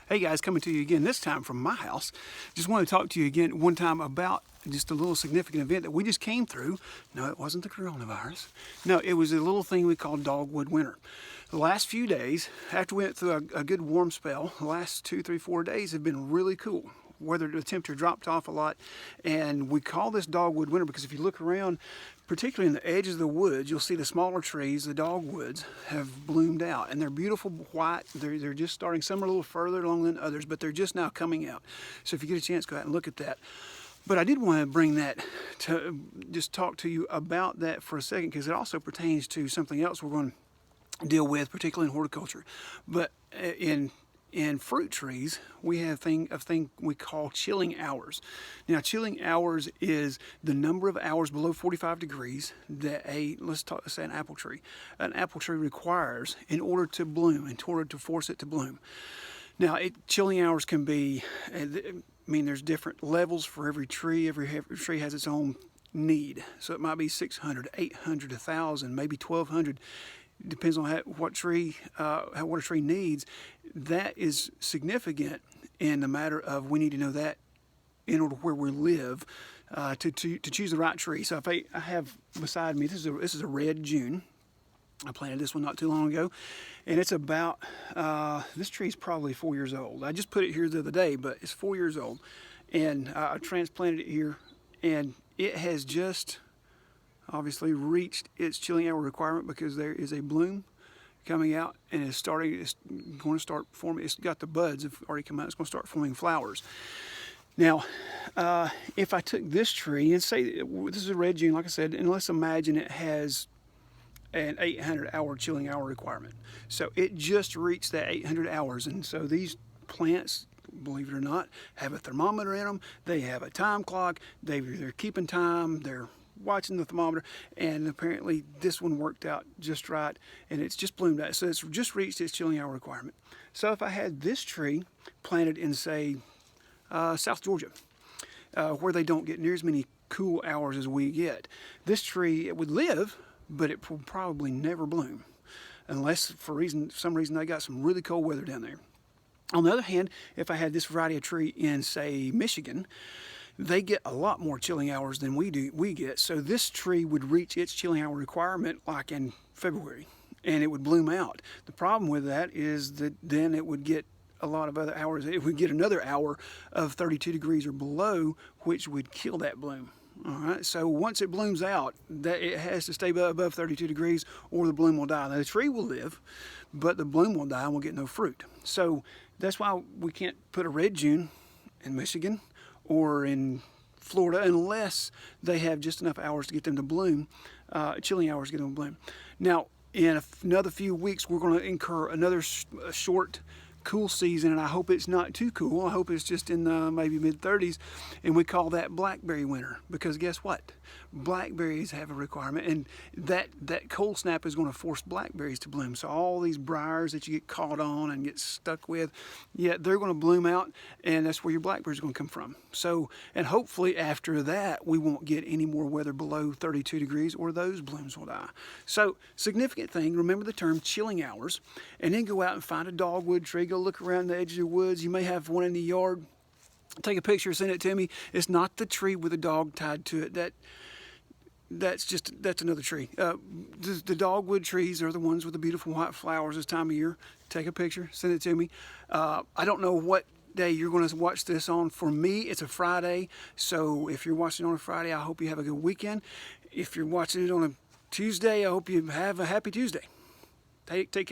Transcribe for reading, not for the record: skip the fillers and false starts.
Hey guys, coming to you again, this time from my house. Just want to talk to you again one time about just a little significant event that we just came through. No, it wasn't the coronavirus. No, it was a little thing we called Dogwood Winter. The last few days, after we went through a good warm spell, the last 2, 3, 4 days have been really cool. Weather, the temperature dropped off a lot, and we call this dogwood winter because if you look around, particularly in the edges of the woods, you'll see the smaller trees, the dogwoods, have bloomed out, and they're beautiful white. They're just starting. Some are a little further along than others, but they're just now coming out. So if you get a chance, go out and look at that. But I did want to bring that to just talk to you about that for a second because it also pertains to something else we're going to deal with, particularly in horticulture. But in fruit trees, we have a thing we call chilling hours. Now, chilling hours is the number of hours below 45 degrees that let's say an apple tree requires in order to bloom, in order to force it to bloom. Now, chilling hours can be, there's different levels for every tree. Every tree has its own need. So it might be 600, 800, 1,000, maybe 1,200. Depends on what a tree needs. That is significant in the matter of we need to know that in order where we live to choose the right tree. So if I have beside me, this is a red June. I planted this one not too long ago, and it's about this tree is probably 4 years old. I just put it here the other day, but it's 4 years old, and I transplanted it here, and it has just obviously reached its chilling hour requirement because there is a bloom coming out and it's going to start forming. It's got the buds have already come out. It's going to start forming flowers. Now, if I took this tree and say this is a red June, like I said, and let's imagine it has an 800-hour chilling hour requirement. So it just reached that 800 hours, and so these plants, believe it or not, have a thermometer in them. They have a time clock. They're keeping time. They're watching the thermometer, and apparently this one worked out just right, and it's just bloomed out. So it's just reached its chilling hour requirement. So if I had this tree planted in, say, South Georgia, where they don't get near as many cool hours as we get, this tree, it would live, but it will probably never bloom unless for some reason they got some really cold weather down there. On the other hand, if I had this variety of tree in, say, Michigan, they get a lot more chilling hours than we get. So this tree would reach its chilling hour requirement like in February, and it would bloom out. The problem with that is that then it would get a lot of other hours. It would get another hour of 32 degrees or below, which would kill that bloom. All right, so once it blooms out, that it has to stay above 32 degrees or the bloom will die. Now, the tree will live, but the bloom will die and we'll get no fruit. So that's why we can't put a red June in Michigan or in Florida unless they have just enough hours to get them to bloom, chilling hours to get them to bloom. Now, in another few weeks, we're going to incur another short cool season, and I hope it's not too cool. I hope it's just in the maybe mid-30s, and we call that blackberry winter because guess what? Blackberries have a requirement, and that cold snap is going to force blackberries to bloom. So all these briars that you get caught on and get stuck with, yeah, they're going to bloom out, and that's where your blackberries are going to come from. So, and hopefully after that, we won't get any more weather below 32 degrees or those blooms will die. So, significant thing, remember the term chilling hours, and then go out and find a dogwood tree, go look around the edge of the woods. You may have one in the yard. Take a picture, send it to me. It's not the tree with a dog tied to it. That's another tree. The dogwood trees are the ones with the beautiful white flowers this time of year. Take a picture, send it to me. I don't know what day you're going to watch this on. For me, it's a Friday. So if you're watching on a Friday, I hope you have a good weekend. If you're watching it on a Tuesday, I hope you have a happy Tuesday. Take care.